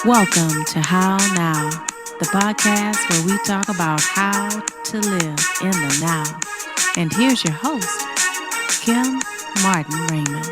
Welcome to How Now, the podcast where we talk about how to live in the now. And here's your host, Kim Martin Raymond.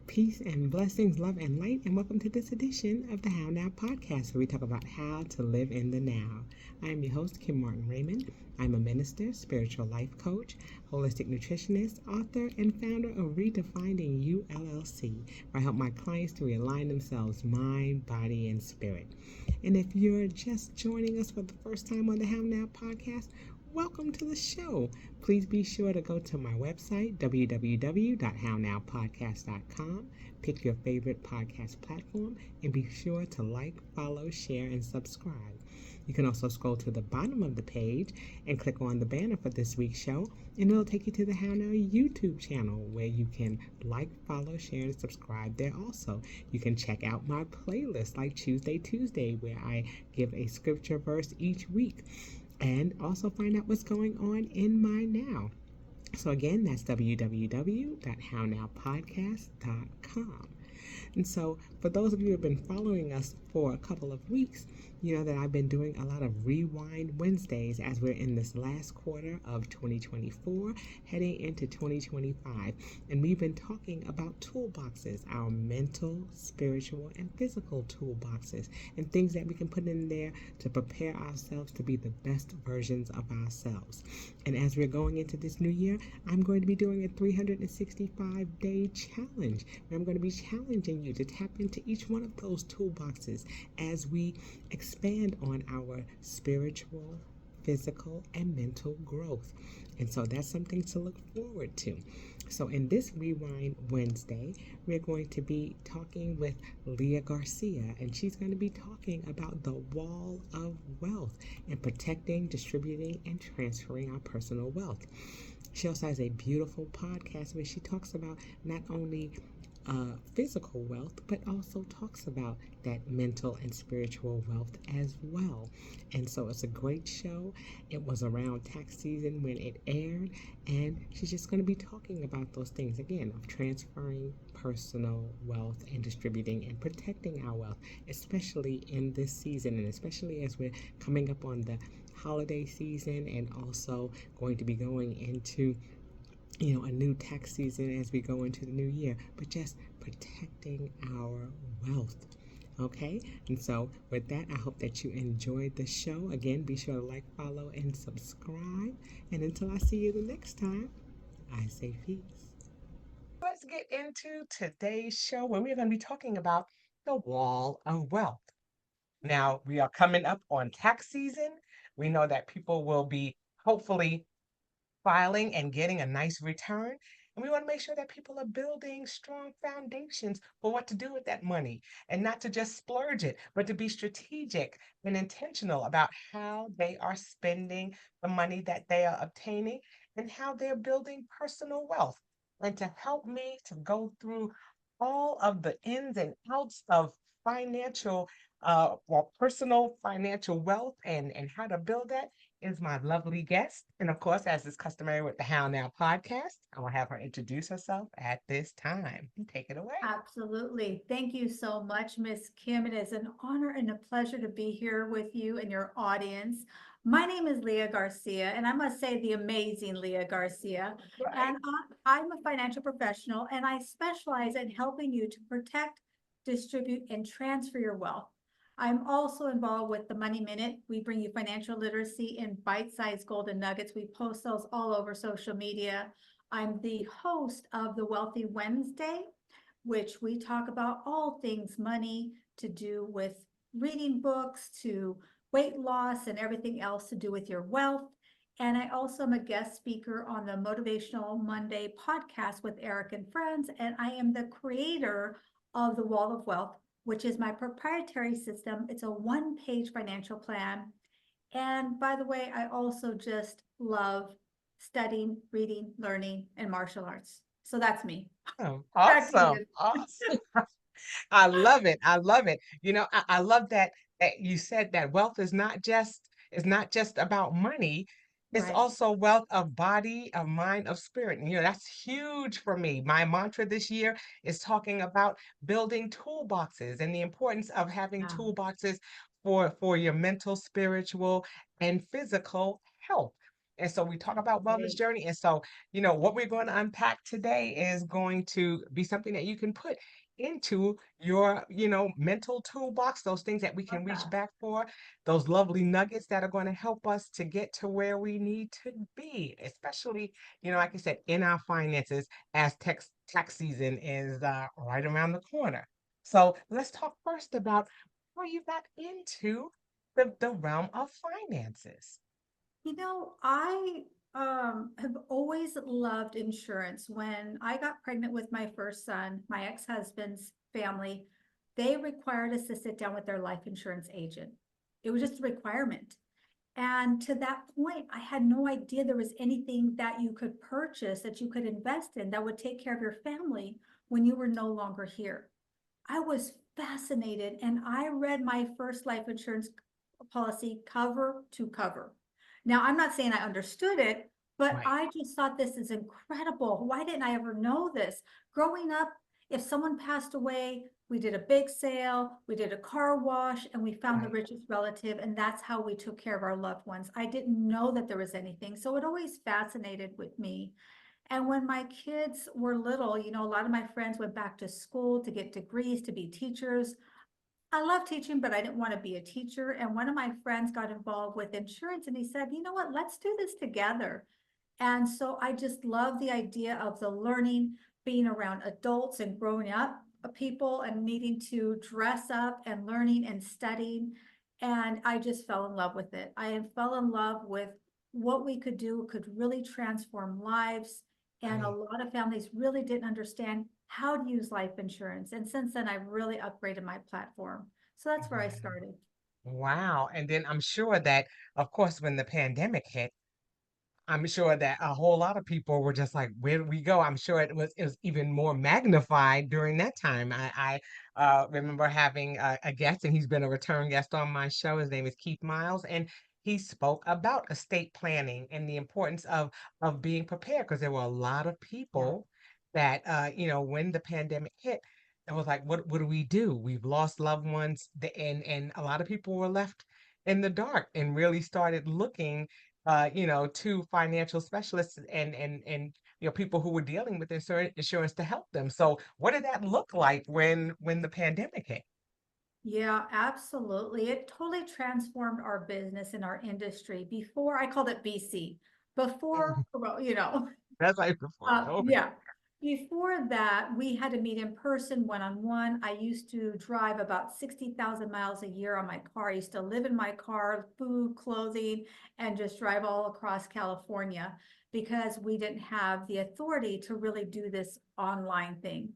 Peace and blessings, love and light, and welcome to this edition of the How Now podcast, where we talk about how to live in the now. I am your host, Kim Martin Raymond. I'm a minister, spiritual life coach, holistic nutritionist, author, and founder of Redefining You LLC, where I help my clients to realign themselves, mind, body, and spirit. And if you're just joining us for the first time on the How Now podcast, welcome to the show. Please be sure to go to my website, www.hownowpodcast.com, pick your favorite podcast platform, and be sure to like, follow, share, and subscribe. You can also scroll to the bottom of the page and click on the banner for this week's show, and it'll take you to the How Now YouTube channel, where you can like, follow, share, and subscribe there also. You can check out my playlist like Tuesday, where I give a scripture verse each week, and also find out what's going on in my now. So again, that's www.hownowpodcast.com. And so for those of you who have been following us for a couple of weeks, you know that I've been doing a lot of Rewind Wednesdays as we're in this last quarter of 2024, heading into 2025. And we've been talking about toolboxes, our mental, spiritual, and physical toolboxes, and things that we can put in there to prepare ourselves to be the best versions of ourselves. And as we're going into this new year, I'm going to be doing a 365-day challenge, where I'm going to be challenging you to tap into each one of those toolboxes as we expand on our spiritual, physical, and mental growth. And so that's something to look forward to. So in this Rewind Wednesday, we're going to be talking with Leah Garcia, and she's going to be talking about the wall of wealth and protecting, distributing, and transferring our personal wealth. She also has a beautiful podcast where she talks about not only physical wealth, but also talks about that mental and spiritual wealth as well. And so it's a great show. It was around tax season when it aired, and she's just going to be talking about those things again, of transferring personal wealth and distributing and protecting our wealth, especially in this season, and especially as we're coming up on the holiday season and also going to be going into a new tax season as we go into the new year, but just protecting our wealth. Okay, and so with that, I hope that you enjoyed the show. Again, be sure to like, follow, and subscribe. And until I see you the next time, I say peace. Let's get into today's show, where we're going to be talking about the wall of wealth. Now, we are coming up on tax season. We know that people will be hopefully filing and getting a nice return. And we want to make sure that people are building strong foundations for what to do with that money, and not to just splurge it, but to be strategic and intentional about how they are spending the money that they are obtaining and how they're building personal wealth. And to help me to go through all of the ins and outs of financial or personal financial wealth and how to build that is my lovely guest. And of course, as is customary with the How Now podcast, I will have her introduce herself at this time. Take it away. Absolutely. Thank you so much, Miss Kim. It is an honor and a pleasure to be here with you and your audience. My name is Leah Garcia, and I must say the amazing Leah Garcia. Right. And I'm a financial professional, and I specialize in helping you to protect, distribute, and transfer your wealth. I'm also involved with the Money Minute. We bring you financial literacy in bite-sized golden nuggets. We post those all over social media. I'm the host of the Wealthy Wednesday, which we talk about all things money to do with reading books to weight loss and everything else to do with your wealth. And I also am a guest speaker on the Motivational Monday podcast with Eric and Friends. And I am the creator of the Wall of Wealth, which is my proprietary system. It's a one-page financial plan. And by the way, I also just love studying, reading, learning, and martial arts. So that's me. Awesome. Awesome. I love it. I love it. I love that you said that wealth is not just is not just about money. It's Right. also wealth of body, of mind, of spirit. And, that's huge for me. My mantra this year is talking about building toolboxes and the importance of having Yeah. toolboxes for your mental, spiritual, and physical health. And so we talk about wellness Great. journey. And so, what we're going to unpack today is going to be something that you can put into your, mental toolbox, those things that we Love can reach that. back for, those lovely nuggets that are going to help us to get to where we need to be, especially, like I said, in our finances as tax season is right around the corner. So let's talk first about how you got into the realm of finances. I have always loved insurance. When I got pregnant with my first son, my ex-husband's family, they required us to sit down with their life insurance agent. It was just a requirement. And to that point, I had no idea there was anything that you could purchase, that you could invest in, that would take care of your family when you were no longer here. I was fascinated and I read my first life insurance policy cover to cover. Now, I'm not saying I understood it, but Right, I just thought this is incredible. Why didn't I ever know this? Growing up, if someone passed away, we did a big sale, we did a car wash, and we found the right, richest relative, and that's how we took care of our loved ones. I didn't know that there was anything. So it always fascinated with me. And when my kids were little, a lot of my friends went back to school to get degrees, to be teachers. I love teaching, but I didn't want to be a teacher. And one of my friends got involved with insurance and he said, you know what, let's do this together. And so I just love the idea of the learning, being around adults and growing up people and needing to dress up and learning and studying. And I just fell in love with it. I fell in love with what we could do, could really transform lives. And a right. lot of families really didn't understand how to use life insurance. And since then, I've really upgraded my platform. So that's where I Wow. started. Wow. And then I'm sure that, of course, when the pandemic hit, I'm sure that a whole lot of people were just like, "Where do we go?" I'm sure it was even more magnified during that time. I remember having a guest, and he's been a return guest on my show. His name is Keith Miles, and he spoke about estate planning and the importance of being prepared because there were a lot of Yeah. people that when the pandemic hit, it was like, what do we do? We've lost loved ones, and a lot of people were left in the dark and really started looking to financial specialists and people who were dealing with insurance to help them. So what did that look like when the pandemic hit? Yeah, absolutely. It totally transformed our business and our industry. Before, I called it BC. Before, Mhm. well, That's like before COVID. yeah. Before that, we had to meet in person, one-on-one. I used to drive about 60,000 miles a year on my car. I used to live in my car, food, clothing, and just drive all across California because we didn't have the authority to really do this online thing.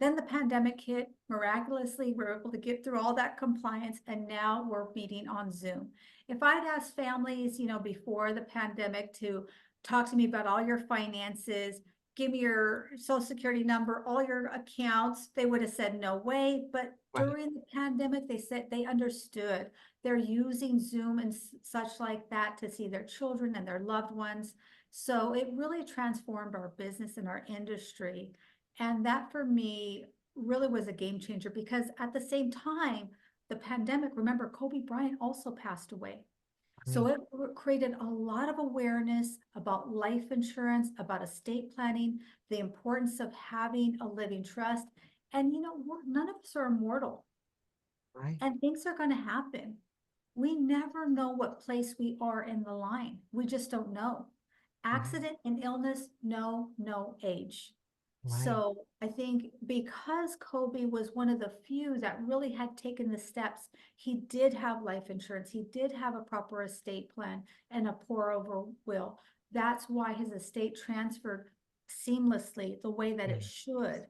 Then the pandemic hit. Miraculously, we were able to get through all that compliance, and now we're meeting on Zoom. If I'd asked families, before the pandemic to talk to me about all your finances, give me your social security number, all your accounts, they would have said no way. But Right. during the pandemic, they said they understood. They're using Zoom and such like that to see their children and their loved ones. So it really transformed our business and our industry. And that for me really was a game changer because at the same time, the pandemic, remember, Kobe Bryant also passed away. So Right. it created a lot of awareness about life insurance, about estate planning, the importance of having a living trust. And none of us are immortal Right. and things are going to happen. We never know what place we are in the line. We just don't know. Right. Accident and illness, no age. Right. So I think because Kobe was one of the few that really had taken the steps, he did have life insurance, he did have a proper estate plan and a pour over will. That's why his estate transferred seamlessly the way that it Mm. should,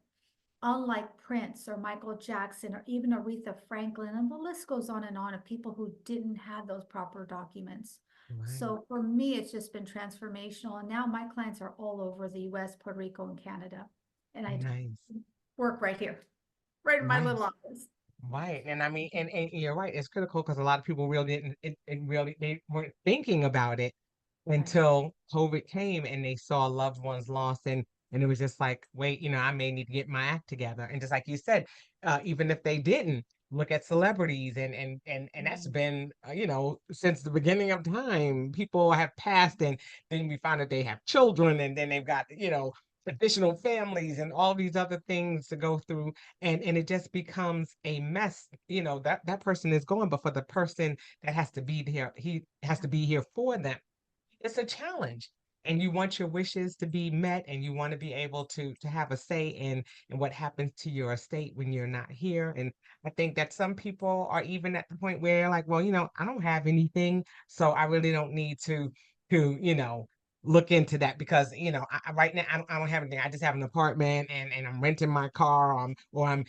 unlike Prince or Michael Jackson or even Aretha Franklin, and the list goes on and on of people who didn't have those proper documents. Right. So for me, it's just been transformational. And now my clients are all over the US, Puerto Rico, and Canada. And I Nice. work right here, right in my little Nice. office. Right. And I mean, and you're right. It's critical because a lot of people really didn't, it really, they weren't thinking about it Right. until COVID came and they saw loved ones lost. And it was just like, wait, I may need to get my act together. And just like you said, even if they didn't, look at celebrities and that's Right. been, since the beginning of time, people have passed and then we find that they have children and then they've got, additional families and all these other things to go through and it just becomes a mess. That person is gone, but for the person that has to be there, he has to be here for them. It's a challenge, and you want your wishes to be met and you want to be able to have a say in what happens to your estate when you're not here. And I think that some people are even at the point where they're like, well, I don't have anything, so I really don't need to look into that because right now I don't have anything. I just have an apartment and I'm renting my car, or I'm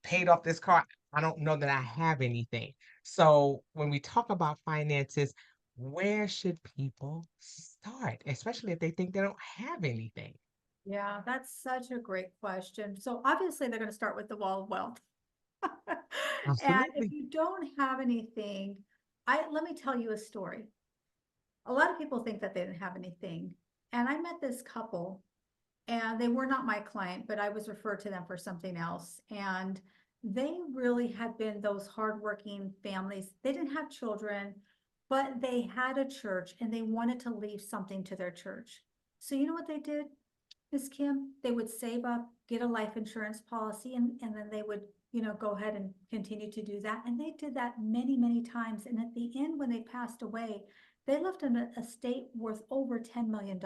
paid off this car. I don't know that I have anything. So when we talk about finances, where should people start, especially if they think they don't have anything? Yeah, that's such a great question. So obviously they're going to start with the wall of wealth. And if Absolutely. you don't have anything, let me tell you a story. A lot of people think that they didn't have anything. And I met this couple and they were not my client, but I was referred to them for something else. And they really had been those hardworking families. They didn't have children, but they had a church and they wanted to leave something to their church. So you know what they did, Miss Kim? They would save up, get a life insurance policy, and then they would, go ahead and continue to do that. And they did that many, many times. And at the end, when they passed away, they left an estate worth over $10 million.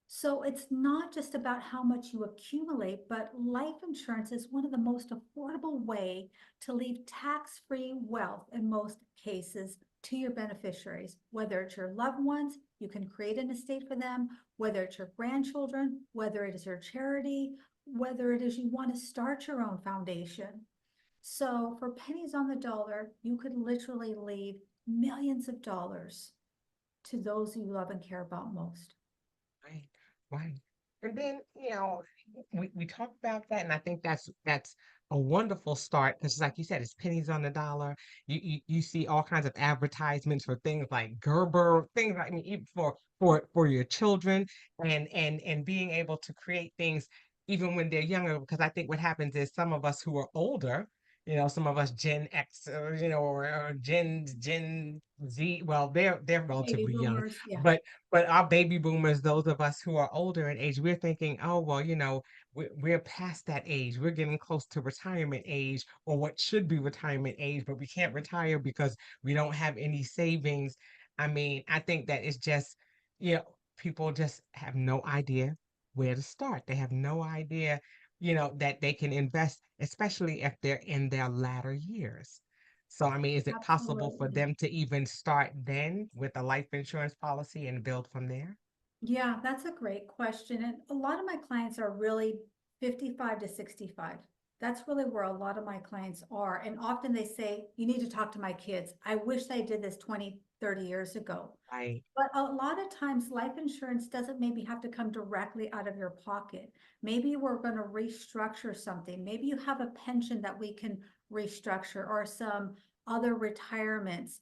So it's not just about how much you accumulate, but life insurance is one of the most affordable way to leave tax-free wealth in most cases to your beneficiaries. Whether it's your loved ones, you can create an estate for them, whether it's your grandchildren, whether it is your charity, whether it is you want to start your own foundation. So for pennies on the dollar, you could literally leave millions of dollars to those you love and care about most. Right, right. And then, we talk about that, and I think that's a wonderful start because, like you said, it's pennies on the dollar. You see all kinds of advertisements for things like Gerber, things like, I mean, even for your children, and being able to create things even when they're younger. Because I think what happens is some of us who are older, some of us Gen X, or Gen Z. Well, they're Baby relatively young, boomers, yeah. but our baby boomers, those of us who are older in age, we're thinking, oh, well, we're past that age. We're getting close to retirement age or what should be retirement age, but we can't retire because we don't have any savings. I mean, I think that it's just, people just have no idea where to start. They have no idea, that they can invest, especially if they're in their latter years. So, I mean, is it possible for Absolutely. them to even start then with a life insurance policy and build from there? Yeah, that's a great question. And a lot of my clients are really 55 to 65. That's really where a lot of my clients are. And often they say, you need to talk to my kids. I wish I did this 20, 30 years ago. Right, But a lot of times, life insurance doesn't maybe have to come directly out of your pocket. Maybe we're going to restructure something. Maybe you have a pension that we can restructure or some other retirements.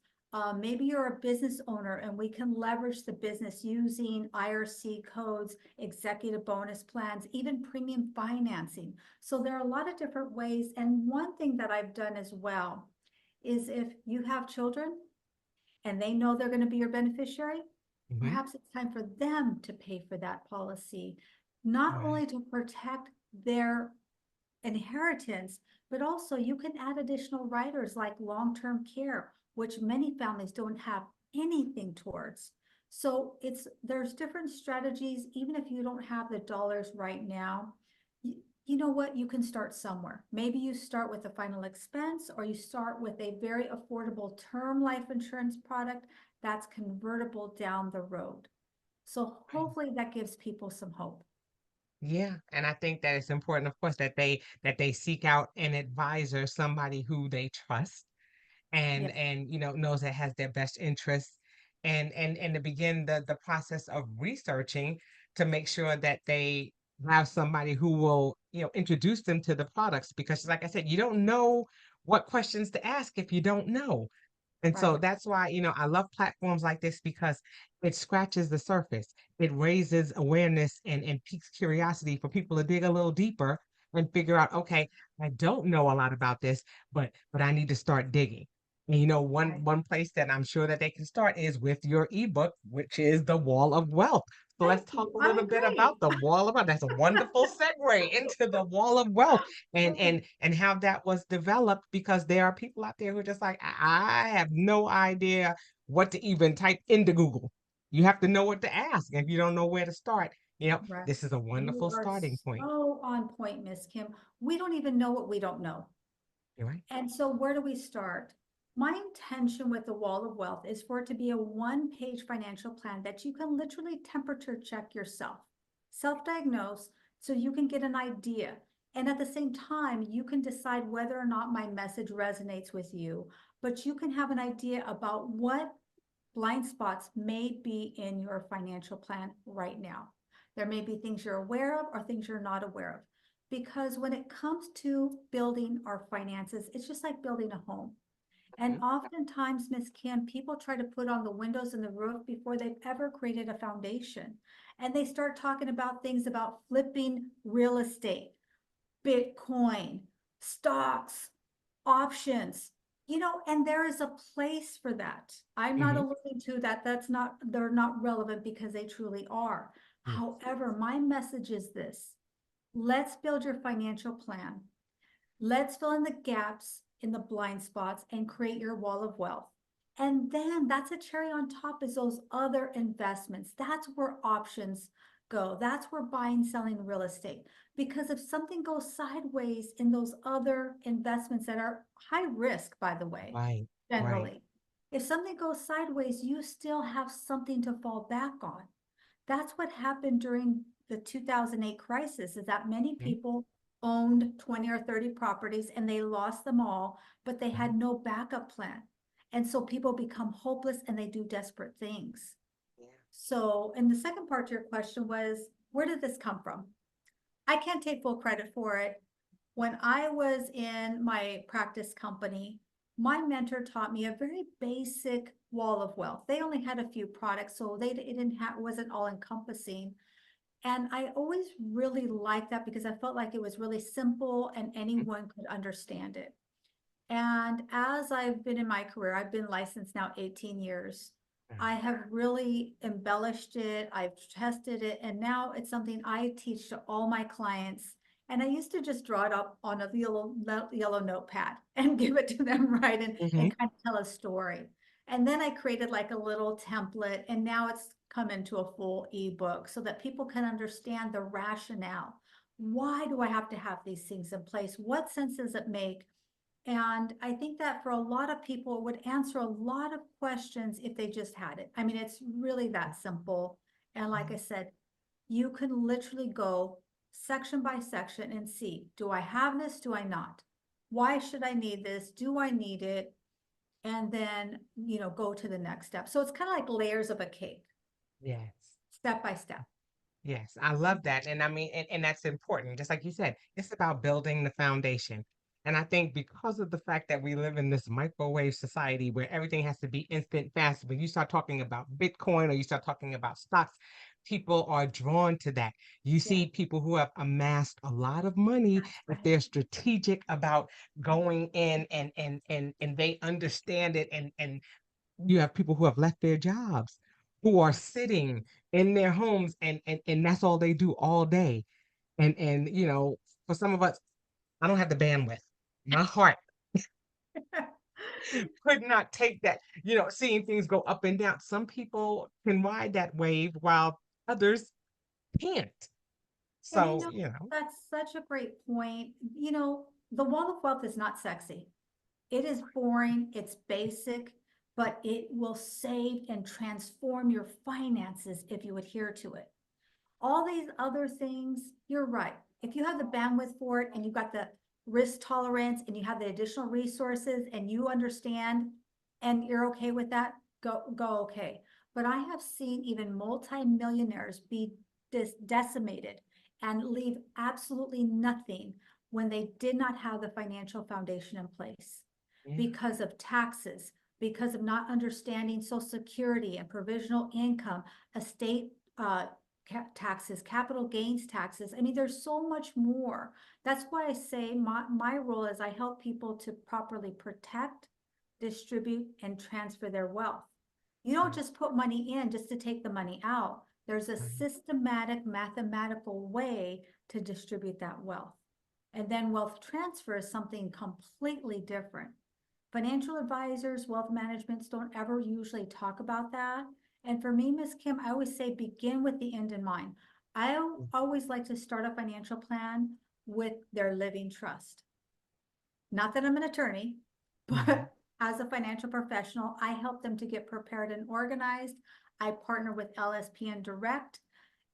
Maybe you're a business owner and we can leverage the business using IRC codes, executive bonus plans, even premium financing. So there are a lot of different ways. And one thing that I've done as well is if you have children, and they know they're going to be your beneficiary, right, perhaps it's time for them to pay for that policy, not right, only to protect their inheritance, but also you can add additional riders like long-term care, which many families don't have anything towards. So there's different strategies, even if you don't have the dollars right now. You know what? You can start somewhere. Maybe you start with a final expense, or you start with a very affordable term life insurance product that's convertible down the road. So right. hopefully that gives people some hope. Yeah, and I think that it's important, of course, that they seek out an advisor, somebody who they trust Yeah, and knows that has their best interests and to begin the process of researching to make sure that they have somebody who will introduce them to the products because, like I said, you don't know what questions to ask if you don't know. And so Right. that's why, I love platforms like this because it scratches the surface. It raises awareness and piques curiosity for people to dig a little deeper and figure out, okay, I don't know a lot about this, but I need to start digging. And Right. one place that I'm sure that they can start is with your ebook, which is The Wall of Wealth. So let's Thank talk you. a I little bit about agree. the Wall of Wealth. That's a wonderful segue into the Wall of Wealth and how that was developed because there are people out there who are just like, I have no idea what to even type into Google. You have to know what to ask. If you don't know where to start, Right. this is a You wonderful are starting point. so on point, Miss Kim. We don't even know what we don't know. You're right. And so where do we start? My intention with the Wall of Wealth is for it to be a one-page financial plan that you can literally temperature check yourself, self-diagnose, so you can get an idea. And at the same time, you can decide whether or not my message resonates with you, but you can have an idea about what blind spots may be in your financial plan right now. There may be things you're aware of or things you're not aware of. Because when it comes to building our finances, it's just like building a home. And Mhm. oftentimes, Miss Kim, people try to put on the windows and the roof before they've ever created a foundation. And they start talking about things about flipping real estate, Bitcoin, stocks, options, and there is a place for that. I'm not Mhm. alluding to that. They're not relevant because they truly are. Yes. However, my message is this: let's build your financial plan. Let's fill in the gaps in the blind spots and create your wall of wealth. And then that's a cherry on top is those other investments. That's where options go. That's where buying, selling real estate. Because if something goes sideways in those other investments that are high risk, by the way, Right. Right. generally, if something goes sideways, you still have something to fall back on. That's what happened during the 2008 crisis, is that many Mhm. people owned 20 or 30 properties and they lost them all, but they Mhm. had no backup plan. And so people become hopeless and they do desperate things. Yeah. So, and the second part to your question was, where did this come from? I can't take full credit for it. When I was in my practice company, my mentor taught me a very basic wall of wealth. They only had a few products, so it didn't have, wasn't all encompassing. And I always really liked that because I felt like it was really simple and Mhm. anyone could understand it. And as I've been in my career, I've been licensed now 18 years. I Right. have really embellished it. I've tested it, and now it's something I teach to all my clients. And I used to just draw it up on a yellow notepad and give it to them, right? And Mhm. kind of tell a story. And then I created like a little template, and now it's come into a full ebook so that people can understand the rationale. Why do I have to have these things in place? What sense does it make? And I think that for a lot of people, it would answer a lot of questions if they just had it. I mean, it's really that simple. And like I said, you can literally go section by section and see, do I have this? Do I not? Why should I need this? Do I need it? And then, go to the next step. So it's kind of like layers of a cake, Yes. step by step. Yes, I love that. And I mean, and that's important. Just like you said, it's about building the foundation. And I think because of the fact that we live in this microwave society where everything has to be instant, fast, when you start talking about Bitcoin or you start talking about stocks, people are drawn to that. You Yeah, see people who have amassed a lot of money, that's if right. they're strategic about going in and they understand it and you have people who have left their jobs, who are sitting in their homes and that's all they do all day. And for some of us, I don't have the bandwidth. My heart could not take that, seeing things go up and down. Some people can ride that wave while others can't. And So, that's such a great point. The wall of wealth is not sexy. It is boring, it's basic, but it will save and transform your finances if you adhere to it. All these other things, you're right. If you have the bandwidth for it and you've got the risk tolerance and you have the additional resources and you understand and you're okay with that, go okay. But I have seen even multimillionaires be decimated and leave absolutely nothing when they did not have the financial foundation in place Yeah. because of taxes, because of not understanding Social Security and provisional income, estate taxes, capital gains taxes. I mean, there's so much more. That's why I say my role is I help people to properly protect, distribute, and transfer their wealth. You don't Right. just put money in just to take the money out. There's a Right. systematic mathematical way to distribute that wealth. And then wealth transfer is something completely different. Financial advisors, wealth managements don't ever usually talk about that. And for me, Miss Kim, I always say begin with the end in mind. I always like to start a financial plan with their living trust. Not that I'm an attorney, Mhm. but as a financial professional, I help them to get prepared and organized. I partner with LSP and Direct,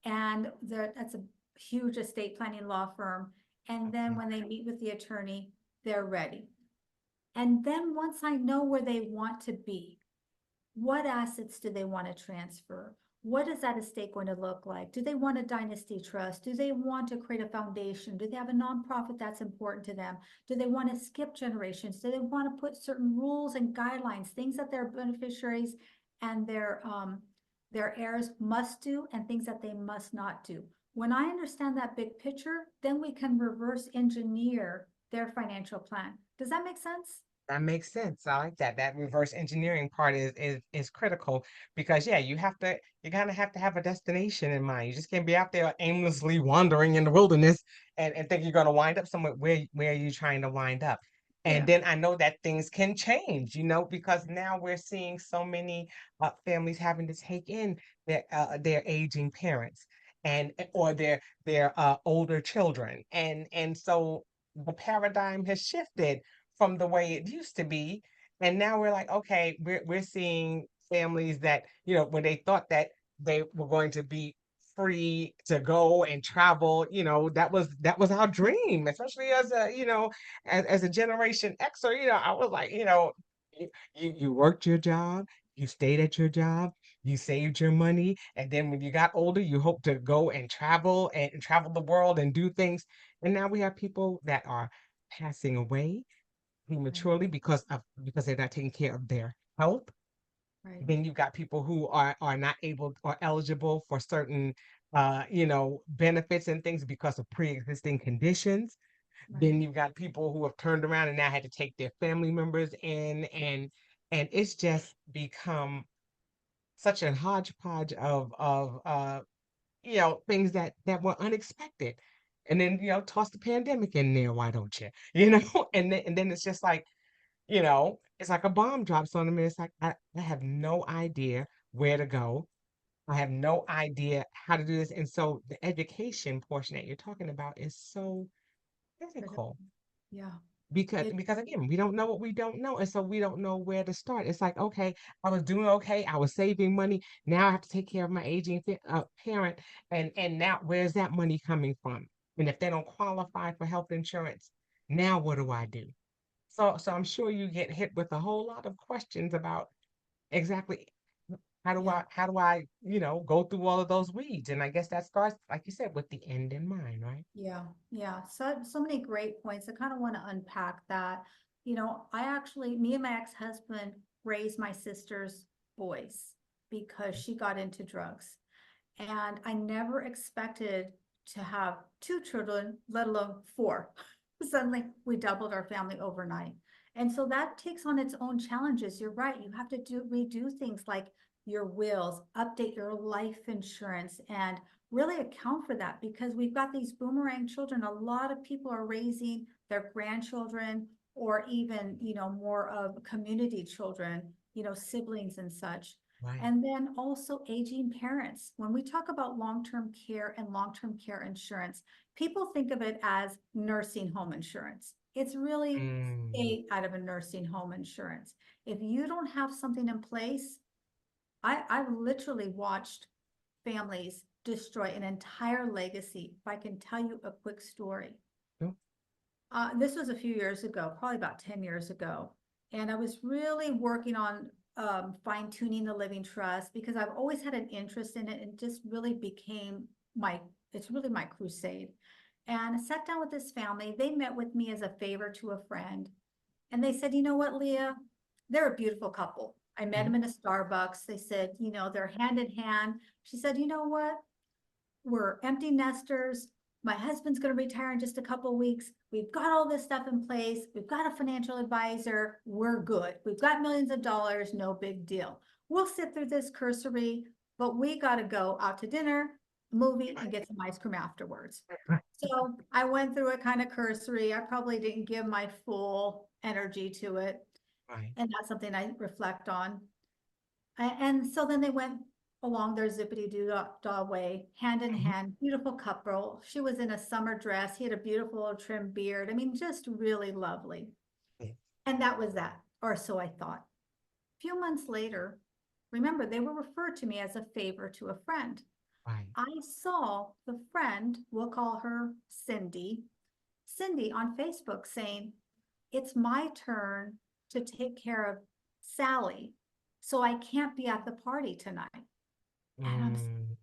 and that's a huge estate planning law firm. And then Okay. when they meet with the attorney, they're ready. And then once I know where they want to be, what assets do they want to transfer? What is that estate going to look like? Do they want a dynasty trust? Do they want to create a foundation? Do they have a nonprofit that's important to them? Do they want to skip generations? Do they want to put certain rules and guidelines, things that their beneficiaries and their heirs must do and things that they must not do? When I understand that big picture, then we can reverse engineer their financial plan. Does that make sense? That makes sense. I like that. That reverse engineering part is critical because yeah, you kind of have to have a destination in mind. You just can't be out there aimlessly wandering in the wilderness and think you're going to wind up somewhere. Where are you trying to wind up? And Yeah, then I know that things can change, because now we're seeing so many families having to take in their aging parents and or their older children, and so the paradigm has shifted from the way it used to be. And now we're like, okay, we're seeing families that, when they thought that they were going to be free to go and travel, that was our dream, especially as as a Generation Xer, I was like, you worked your job, you stayed at your job, you saved your money, and then when you got older, you hope to go and travel the world and do things. And now we have people that are passing away right, prematurely because they're not taking care of their health. right, Then you've got people who are not able or eligible for certain benefits and things because of pre-existing conditions. right. Then you've got people who have turned around and now had to take their family members in, and it's just become such a hodgepodge of things that were unexpected. And then toss the pandemic in there, why don't you? And then it's just like, it's like a bomb drops on them. And it's like, I have no idea where to go. I have no idea how to do this. And so the education portion that you're talking about is so Critical. critical Yeah, it, because again, we don't know what we don't know. And so we don't know where to start. It's like, okay, I was doing okay. I was saving money. Now I have to take care of my aging parent. And now where's that money coming from? And if they don't qualify for health insurance, now what do I do? So I'm sure you get hit with a whole lot of questions about exactly yeah, how do I, go through all of those weeds? And I guess that starts, like you said, with the end in mind, right? yeah, yeah. So many great points. I kind of want to unpack that. Me and my ex-husband raised my sister's boys because she got into drugs. And I never expected to have two children, let alone four. Suddenly, we doubled our family overnight. And so that takes on its own challenges. You're right. You have to redo things like your wills, update your life insurance, and really account for that because we've got these boomerang children. A lot of people are raising their grandchildren or even, more of community children, siblings and such. Right. And then also aging parents. When we talk about long-term care and long-term care insurance, people think of it as nursing home insurance. It's really Mm, stay out of a nursing home insurance. If you don't have something in place, I've literally watched families destroy an entire legacy. If I can tell you a quick story. no, This was a few years ago, probably about 10 years ago. And I was really working on fine tuning the living trust because I've always had an interest in it and just really became my, it's really my crusade. And I sat down with this family. They met with me as a favor to a friend. And they said, you know what, Leah? They're a beautiful couple. I met Mhm. them in a Starbucks. They said, you know, they're hand in hand. She said, you know what? We're empty nesters. My husband's going to retire in just a couple of weeks. We've got all this stuff in place. We've got a financial advisor. We're good. We've got millions of dollars. No big deal. We'll sit through this cursory, but we got to go out to dinner, movie, and get some ice cream afterwards. Right. So I went through it kind of cursory. I probably didn't give my full energy to it. Right. And that's something I reflect on. And so then they went along their zippity doo dah way, hand in Mhm. hand, beautiful couple. She was in a summer dress. He had a beautiful trim beard. I mean, just really lovely. Yeah. And that was that, or so I thought. A few months later, remember, they were referred to me as a favor to a friend. Right. I saw the friend, we'll call her Cindy, Cindy on Facebook saying, it's my turn to take care of Sally, so I can't be at the party tonight. And I'm, Mm.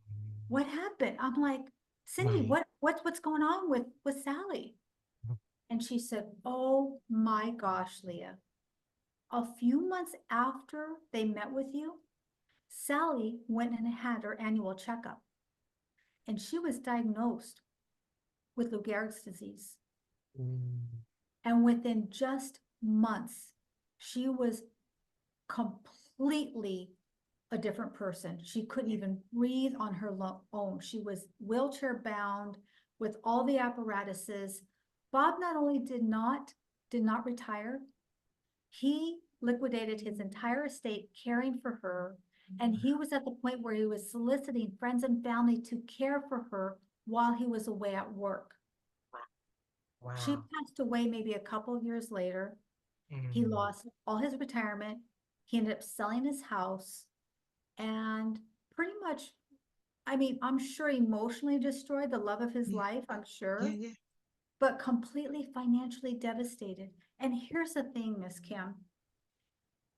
what happened? I'm like, Cindy, Right. what's going on with Sally? And she said, oh my gosh, Leah, a few months after they met with you, Sally went and had her annual checkup, and she was diagnosed with Lou Gehrig's disease. Mm. And within just months, she was completely a different person. She couldn't Yeah. even breathe on her own. She was wheelchair bound with all the apparatuses. Bob not only did not retire, he liquidated his entire estate caring for her. And he was at the point where he was soliciting friends and family to care for her while he was away at work. She Wow. passed away maybe a couple of years later. He Mm. lost all his retirement. He ended up selling his house and pretty much, I mean, I'm sure emotionally destroyed the love of his Yeah. life, I'm Yeah. sure, Yeah. but completely financially devastated. And here's the thing, Miss Kim,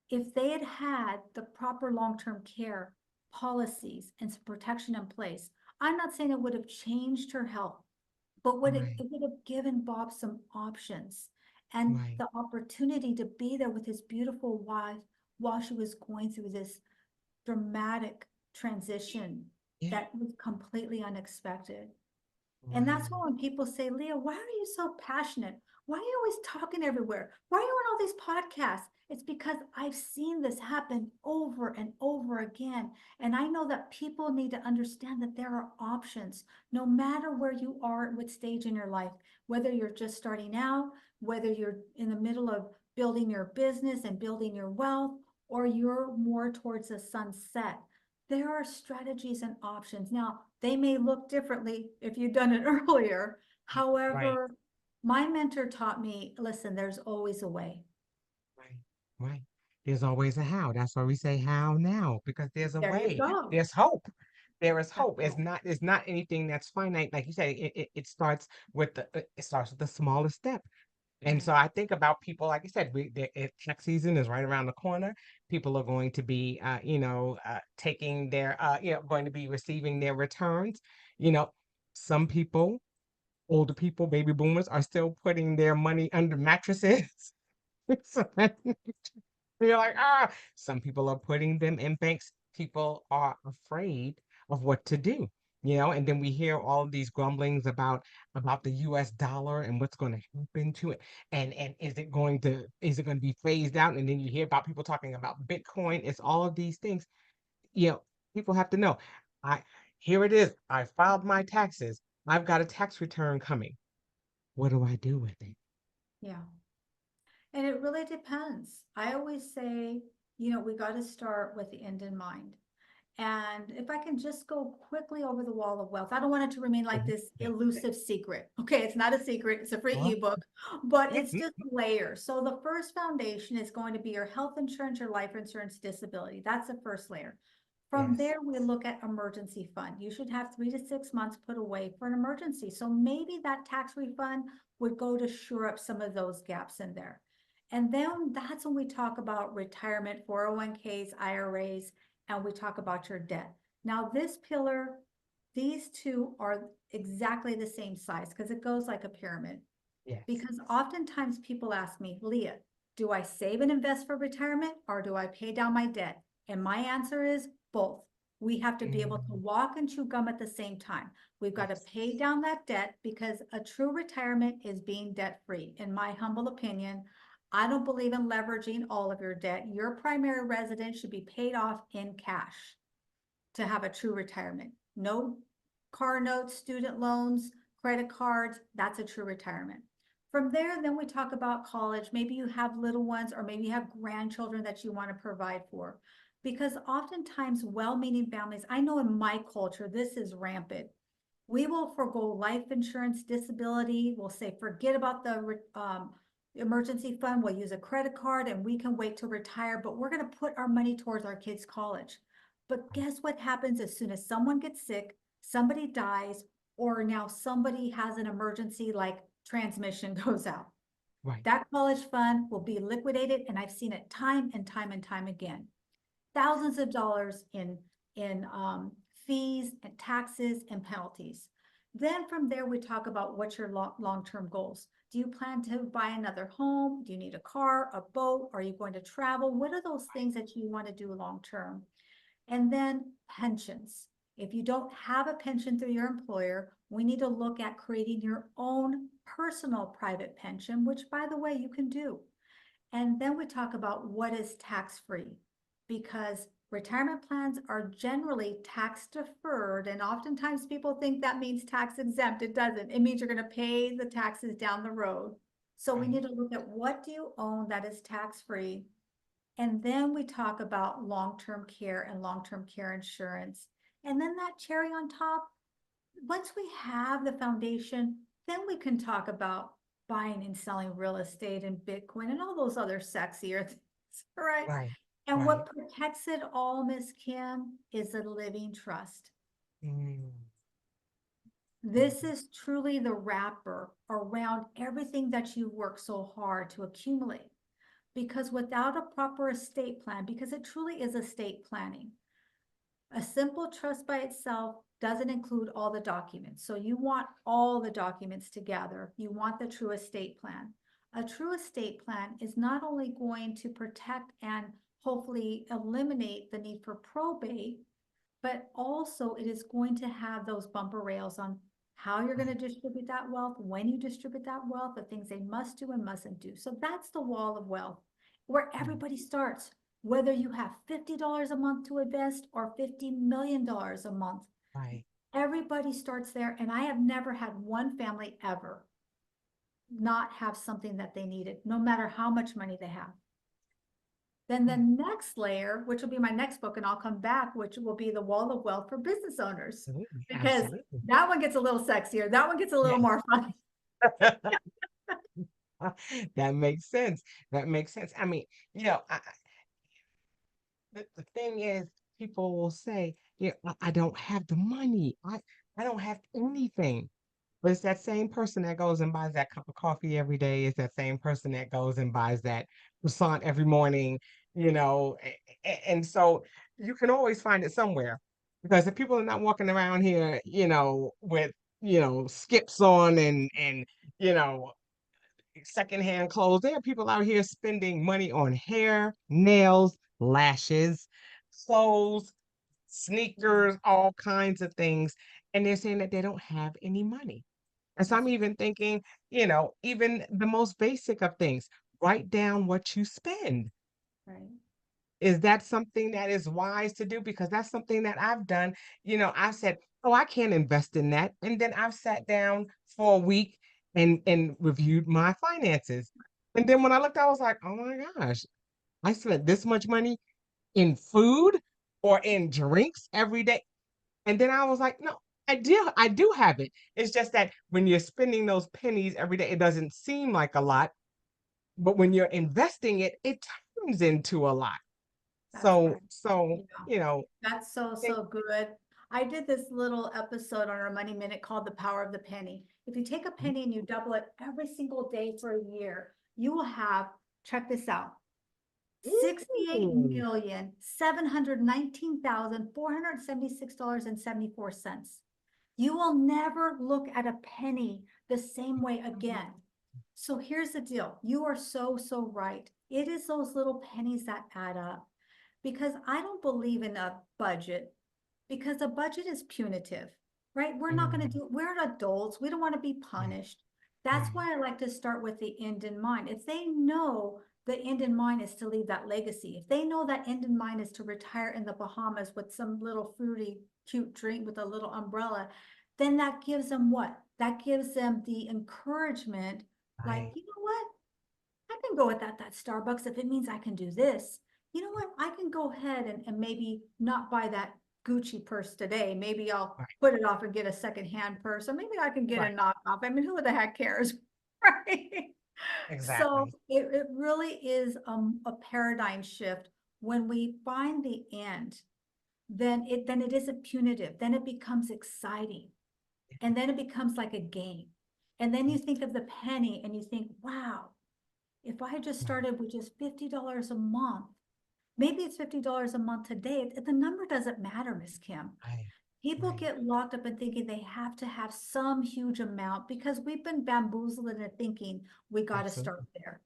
if they had had the proper long-term care policies and some protection in place, I'm not saying it would have changed her health, but Right. it would have given Bob some options and Right. the opportunity to be there with his beautiful wife while she was going through this dramatic transition Yeah. that was completely unexpected. And that's Wow. why when people say, Leah, why are you so passionate? Why are you always talking everywhere? Why are you on all these podcasts? It's because I've seen this happen over and over again. And I know that people need to understand that there are options, no matter where you are, at what stage in your life, whether you're just starting out, whether you're in the middle of building your business and building your wealth, or you're more towards the sunset. There are strategies and options. Now, they may look differently if you've done it earlier. Right. However, my mentor taught me, listen, there's always a way. Right. Right. There's always a how. That's why we say how now, because there's a There you way. go. There's hope. There is That's hope. right. It's not anything that's finite. Like you said, it starts with it starts with the smallest step. And Right. so I think about people, like I said, tax season is right around the corner. People are going to be, taking their, going to be receiving their returns. You know, some people, older people, baby boomers, are still putting their money under mattresses. So you're like, ah, some people are putting them in banks. People are afraid of what to do, and then we hear all of these grumblings about the US dollar and what's going to happen to it. And is it going to be phased out? And then you hear about people talking about Bitcoin. It's all of these things. You know, people have to know. I Here it is. I filed my taxes. I've got a tax return coming. What do I do with it? Yeah. And it really depends. I always say, we got to start with the end in mind. And if I can just go quickly over the wall of wealth, I don't want it to remain like Mhm. this Yeah. elusive secret. Okay, it's not a secret, it's a free Well, ebook, but yeah. it's just layers. So the first foundation is going to be your health insurance, your life insurance, disability. That's the first layer. From Yes. there, we look at emergency fund. You should have 3 to 6 months put away for an emergency. So maybe that tax refund would go to shore up some of those gaps in there. And then that's when we talk about retirement, 401ks, IRAs, and we talk about your debt. Now, this pillar these two are exactly the same size because it goes like a pyramid. Yes. Because oftentimes people ask me, Leah, do I save and invest for retirement or do I pay down my debt? And my answer is both. We have to be able to Mm, walk and chew gum at the same time. We've got to yes. pay down that debt because a true retirement is being debt free. In my humble opinion, I don't believe in leveraging all of your debt. Your primary residence should be paid off in cash to have a true retirement. No car notes, student loans, credit cards, that's a true retirement. From there, then we talk about college. Maybe you have little ones or maybe you have grandchildren that you want to provide for. Because oftentimes, well-meaning families, I know in my culture, this is rampant. We will forego life insurance, disability. We'll say, forget about the emergency fund. We'll use a credit card and we can wait to retire, but we're going to put our money towards our kids' college. But guess what happens as soon as someone gets sick, somebody dies, or now somebody has an emergency like transmission goes out? Right. That college fund will be liquidated, and I've seen it time and time and time again. Thousands of dollars in fees and taxes and penalties. Then from there, we talk about what's your long-term goals. Do you plan to buy another home? Do you need a car, a boat? Are you going to travel? What are those things that you want to do long-term? And then pensions. If you don't have a pension through your employer, we need to look at creating your own personal private pension, which by the way, you can do. And then we talk about what is tax-free, because retirement plans are generally tax deferred. And oftentimes people think that means tax exempt. It doesn't. It means you're going to pay the taxes down the road. So we Right. need to look at what do you own that is tax-free. And then we talk about long-term care and long-term care insurance. And then that cherry on top, once we have the foundation, then we can talk about buying and selling real estate and Bitcoin and all those other sexier things, right? Right. And Right. what protects it all, Miss Kim, is a living trust. Mm, This is truly the wrapper around everything that you work so hard to accumulate. Because without a proper estate plan, because it truly is estate planning, a simple trust by itself doesn't include all the documents. So you want all the documents together. You want the true estate plan. A true estate plan is not only going to protect and hopefully eliminate the need for probate, but also it is going to have those bumper rails on how you're going to distribute that wealth, when you distribute that wealth, the things they must do and mustn't do. So that's the wall of wealth where mm, everybody starts, whether you have $50 a month to invest or $50 million a month. right. Everybody starts there. And I have never had one family ever not have something that they needed, no matter how much money they have. Then the Mm, next layer, which will be my next book, and I'll come back, which will be the wall of wealth for business owners, absolutely. because Absolutely. that one gets a little sexier. That one gets a little Yes. more fun. That makes sense. That makes sense. I mean, the thing is, people will say, yeah, I don't have the money. I don't have anything. But it's that same person that goes and buys that cup of coffee every day. It's that same person that goes and buys that croissant every morning, and so you can always find it somewhere. Because if people are not walking around here, with, skips on and, you know, secondhand clothes, there are people out here spending money on hair, nails, lashes, clothes, sneakers, all kinds of things. And they're saying that they don't have any money. And so I'm even thinking, even the most basic of things, write down what you spend. Right. Is that something that is wise to do? Because that's something that I've done. I've said, oh, I can't invest in that. And then I've sat down for a week and reviewed my finances. And then when I looked, I was like, oh my gosh, I spent this much money in food or in drinks every day. And then I was like, no, I do have it. It's just that when you're spending those pennies every day, it doesn't seem like a lot. But when you're investing it, it turns into a lot. That's So, right. so, Yeah. you know, That's so, think, so good. I did this little episode on our Money Minute called The Power of the Penny. If you take a penny and you double it every single day for a year, you will have, check this out, sixty-eight ooh, million $719,476.74. You will never look at a penny the same way again. So here's the deal. You are so, so right. It is those little pennies that add up because I don't believe in a budget because a budget is punitive, right? We're not going to Mhm. do, we're adults. We don't want to be Right. punished. That's Right. why I like to start with the end in mind. If they know the end in mind is to leave that legacy, if they know that end in mind is to retire in the Bahamas with some little fruity, cute drink with a little umbrella, then that gives them what? That gives them the encouragement, like, Right. you know what? I can go without that Starbucks if it means I can do this. You know what? I can go ahead and maybe not buy that Gucci purse today. Maybe I'll Right. put it off and get a secondhand purse, or maybe I can get a Right. knockoff. I mean, who the heck cares? Right? So Exactly. it really is a paradigm shift when we find the end, then it isn't punitive, then it becomes exciting, and then it becomes like a game. And then you think of the penny and you think, wow, if I had just Right. started with just $50 a month, maybe it's $50 a month today. The number doesn't matter, Miss Kim. Right. People Right. get locked up in thinking they have to have some huge amount because we've been bamboozled into thinking we got to start Absolutely. there.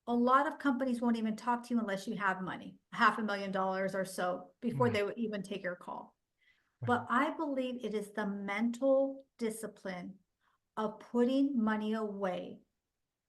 A lot of companies won't even talk to you unless you have money, $500,000 or so, before Right. they would even take your call. Right. But I believe it is the mental discipline of putting money away.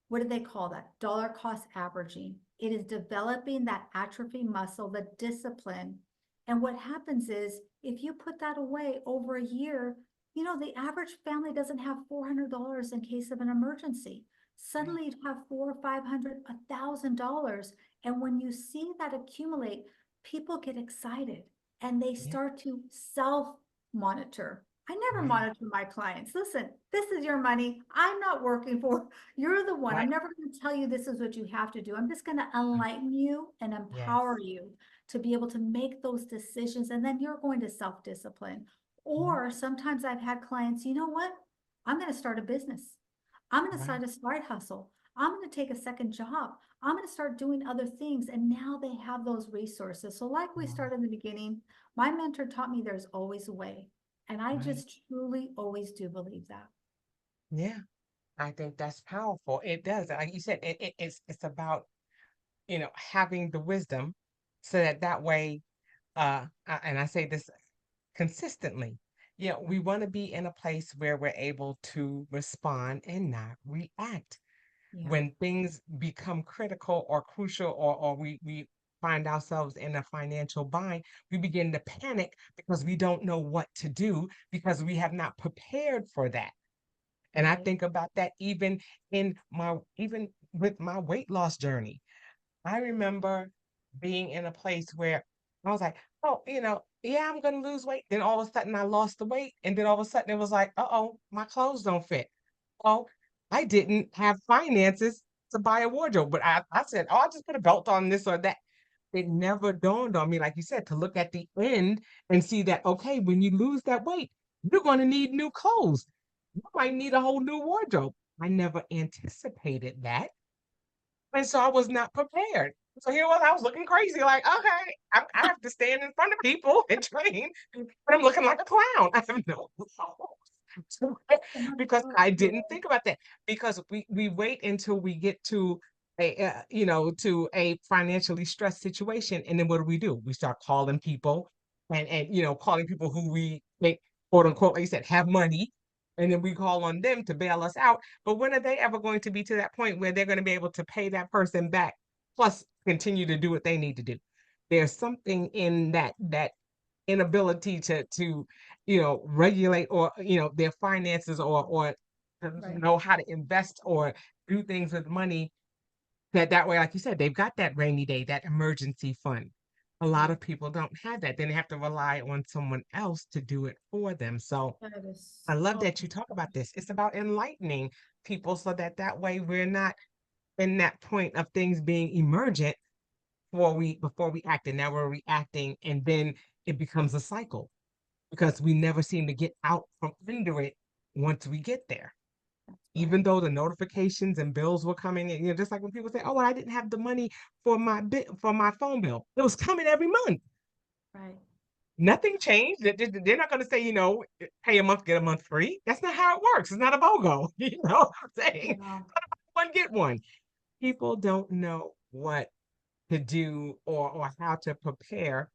What do they call that? Dollar cost averaging. It is developing that atrophy muscle, the discipline. And what happens is if you put that away over a year, you know, the average family doesn't have $400 in case of an emergency. Right. Suddenly you have 400 or 500, $1,000. And when you see that accumulate, people get excited and they Yeah. start to self monitor. I never Right. monitor my clients. Listen, this is your money. I'm not working for. You're the one. Right. I'm never going to tell you this is what you have to do. I'm just going to Right. enlighten you and Yes. empower you to be able to make those decisions. And then you're going to self-discipline. Mhm. Or sometimes I've had clients, you know what? I'm going to start a business. I'm going to Right. start a side hustle. I'm going to take a second job. I'm going to start doing other things. And now they have those resources. So, like we Wow. started in the beginning, my mentor taught me there's always a way. And I Right. just truly always do believe that. Yeah. I think that's powerful. It does. Like you said, it's about, having the wisdom so that that way, and I say this consistently, we want to be in a place where we're able to respond and not react. Yeah, When things become critical or crucial, or we find ourselves in a financial bind, we begin to panic because we don't know what to do because we have not prepared for that. And I right. think about that even with my weight loss journey. I remember being in a place where I was like, oh, yeah, I'm gonna lose weight. Then all of a sudden I lost the weight. And then all of a sudden it was like, uh-oh, my clothes don't fit. Oh, I didn't have finances to buy a wardrobe. But I said, oh, I'll just put a belt on this or that. It never dawned on me, like you said, to look at the end and see that, okay, when you lose that weight, you're going to need new clothes. You might need a whole new wardrobe. I never anticipated that. And so I was not prepared. So here was I was looking crazy, like, okay, I have to stand in front of people and train, and I'm looking like a clown. I have no clothes. Because I didn't think about that. Because we wait until we get to a financially stressed situation, and then what do? We start calling people, and calling people who we think, quote unquote, like you said, have money, and then we call on them to bail us out. But when are they ever going to be to that point where they're going to be able to pay that person back, plus continue to do what they need to do? There's something in that inability to regulate, or their finances, or to Right. know how to invest or do things with money, that way, like you said, they've got that rainy day, that emergency fund. A lot Right. of people don't have that. Then they have to rely on someone else to do it for them. So That is I love so that you talk about this. It's about enlightening people so that way we're not in that point of things being emergent before we act, and now we're reacting, and then it becomes a cycle because we never seem to get out from under it once we get there. Even right. though the notifications and bills were coming in, just like when people say, "Oh, well, I didn't have the money for my phone bill," it was coming every month. Right. Nothing changed. They're not going to say, pay a month, get a month free. That's not how it works. It's not a BOGO. You know what I'm saying? Yeah. One, get one. People don't know what to do or how to prepare.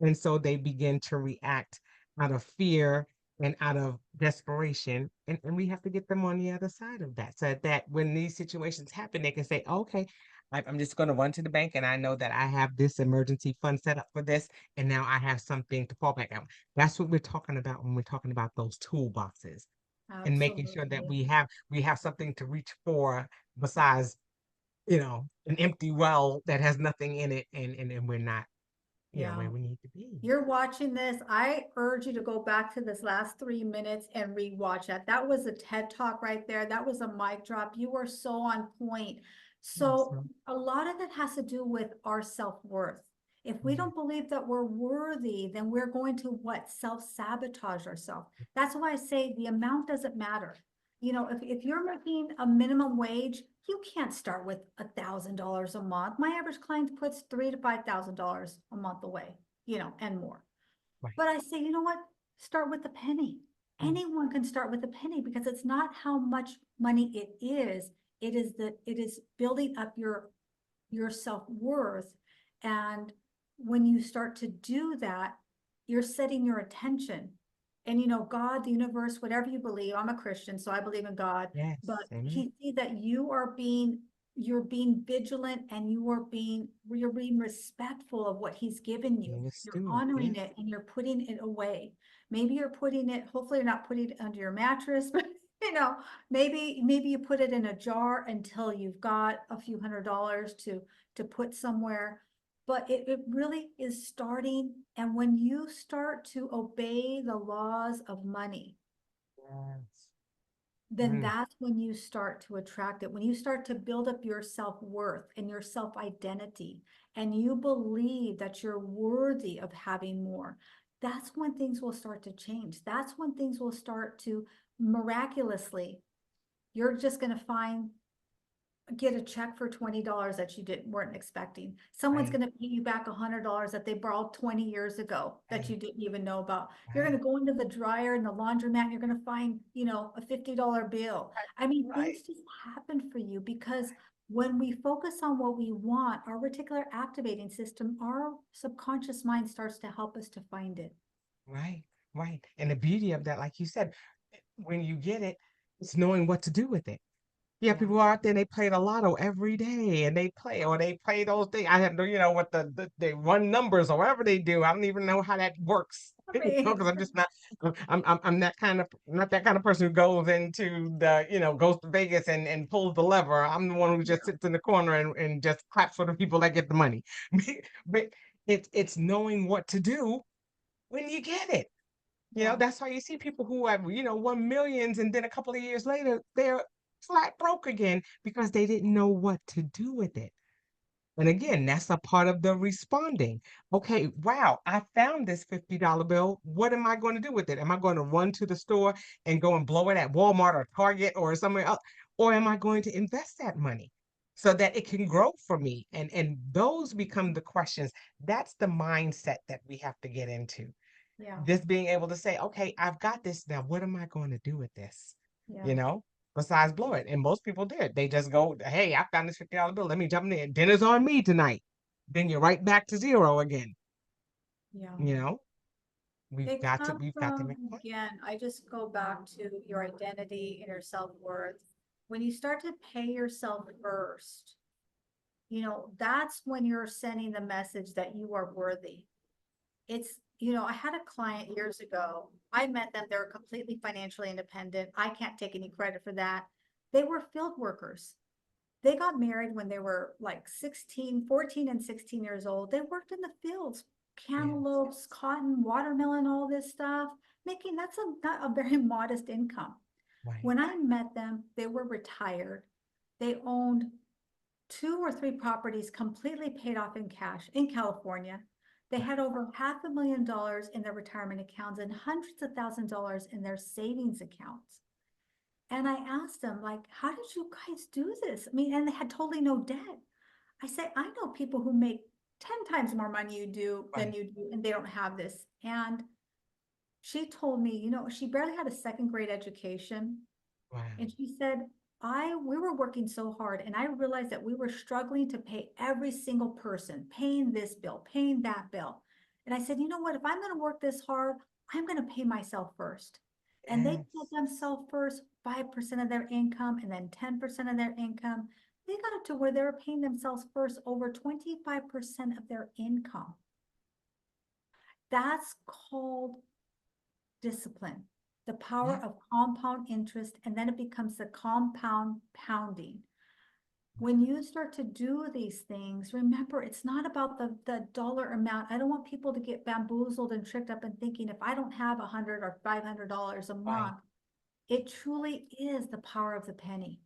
And so they begin to react out of fear and out of desperation. And we have to get them on the other side of that so that when these situations happen, they can say, okay, I'm just going to run to the bank and I know that I have this emergency fund set up for this. And now I have something to fall back on. That's what we're talking about when we're talking about those toolboxes and making sure that Absolutely. we have something to reach for besides, an empty well that has nothing in it and we're not, Yeah. where we need to be. You're watching this. I urge you to go back to this last 3 minutes and rewatch that. That was a TED talk right there. That was a mic drop. You were so on point. So Awesome. a lot of it has to do with our self-worth. If we Yeah. don't believe that we're worthy, then we're going to what? Self-sabotage ourselves. That's why I say the amount doesn't matter. If you're making a minimum wage, you can't start with $1,000 a month. My average client puts $3,000 to $5,000 a month away, and more. Right. But I say, you know what? Start with a penny. Mm. Anyone can start with a penny because it's not how much money it is. It is building up your self-worth. And when you start to do that, you're setting your attention. And God, the universe, whatever you believe, I'm a Christian, so I believe in God, Yes. but Amen. he see that you're being vigilant and you're being respectful of what he's given you. Being a You're steward. honoring Yes. it and you're putting it away. Maybe you're putting it, hopefully you're not putting it under your mattress, but maybe you put it in a jar until you've got a few $100s to put somewhere. But it really is starting. And when you start to obey the laws of money, Yes. then Mm. that's when you start to attract it. When you start to build up your self-worth and your self-identity, and you believe that you're worthy of having more, that's when things will start to change. That's when things will start to miraculously, you're just going to get a check for $20 that you weren't expecting. Someone's Right. going to pay you back $100 that they borrowed 20 years ago that you Right. didn't even know about. You're going Right. to go into the dryer and the laundromat and you're going to find, a $50 bill. I mean, Right. things just happen for you because when we focus on what we want, our reticular activating system, our subconscious mind starts to help us to find it. Right. Right. And the beauty of that, like you said, when you get it, it's knowing what to do with it. Yeah, Yeah. people out there, they play the lotto every day and they play those things. I have no, what they run numbers or whatever they do. I don't even know how that works. I mean, Because I'm just not, I'm that kind of, not that kind of person who goes into goes to Vegas and pulls the lever. I'm the one who just yeah, sits in the corner and just claps for the people that get the money. But it's knowing what to do when you get it. yeah, That's why you see people who have, won millions and then a couple of years later, they're flat broke again because they didn't know what to do with it. And again, that's a part of the responding. Okay, wow, I found this $50 bill. What am I going to do with it? Am I going to run to the store and go and blow it at Walmart or Target or somewhere else? Or am I going to invest that money so that it can grow for me? And those become the questions. That's the mindset that we have to get into, yeah, just being able to say, okay, I've got this now. What am I going to do with this? yeah, You know, besides blow it. And most people did. They just go, hey, I found this $50 bill. Let me jump in. Dinner's on me tonight. Then you're right back to zero again. yeah. You know, It comes we've got to from, make a plan. again, I just go back to your identity and your self-worth. When you start to pay yourself first, that's when you're sending the message that you are worthy. I had a client years ago. I met them. They were completely financially independent. I can't take any credit for that. They were field workers. They got married when they were like 16, 14, and 16 years old. They worked in the fields, Yes, cantaloupes, cotton, watermelon, all this stuff, making that's not a very modest income. right. When I met them, they were retired. They owned 2 or 3 properties completely paid off in cash in California. They had over $500,000 in their retirement accounts and hundreds of $1,000s in their savings accounts. And I asked them, like, how did you guys do this? I mean, and they had totally no debt. I say, I know people who make 10 times more money you do than Right. you do, and they don't have this. And she told me, she barely had a second grade education. Wow. And she said, we were working so hard and I realized that we were struggling to pay every single person, paying this bill, paying that bill. And I said, you know what? If I'm going to work this hard, I'm going to pay myself first. And they put Yes. themselves first, 5% of their income and then 10% of their income. They got it to where they were paying themselves first over 25% of their income. That's called discipline, the power Yeah. of compound interest, and then it becomes the compound pounding. When you start to do these things, remember, it's not about the dollar amount. I don't want people to get bamboozled and tricked up and thinking if I don't have $100 or $500 a Right. month, it truly is the power of the penny.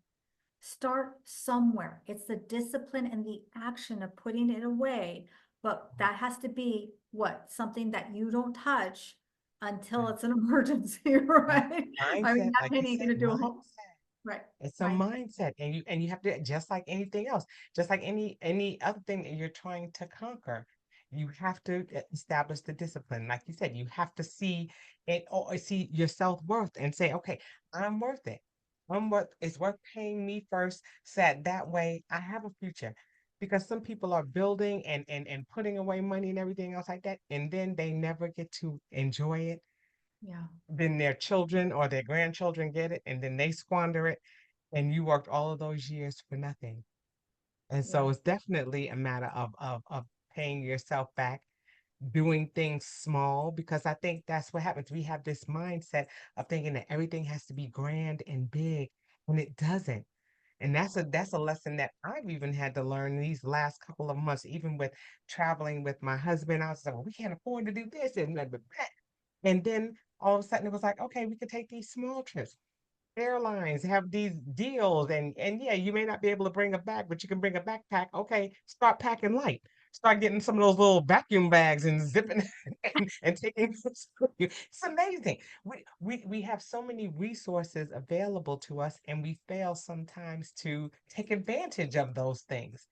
Start somewhere. It's the discipline and the action of putting it away. But that has to be what? Something that you don't touch until Right. it's an emergency, Right. right? I mean, Mindset, that like you penny ain't said, gonna do a whole, mindset. right, It's a right, mindset, and you have to, just like anything else, just like any other thing that you're trying to conquer, you have to establish the discipline. Like you said, you have to see it, or see your self-worth and say, okay, I'm worth it. It's worth paying me first, so that way I have a future. Because some people are building and putting away money and everything else like that, and then they never get to enjoy it. yeah, Then their children or their grandchildren get it, and then they squander it, and you worked all of those years for nothing. And yeah, so it's definitely a matter of paying yourself back, doing things small, because I think that's what happens. We have this mindset of thinking that everything has to be grand and big, and it doesn't. And that's a lesson that I've even had to learn these last couple of months, even with traveling with my husband. I was like, well, we can't afford to do this and blah, blah, blah. And then all of a sudden it was like, okay, we could take these small trips. Airlines have these deals, and yeah, you may not be able to bring a bag, but you can bring a backpack. Okay, start packing light. Start getting some of those little vacuum bags and zipping and taking this with you. It's amazing. We have so many resources available to us, and we fail sometimes to take advantage of those things,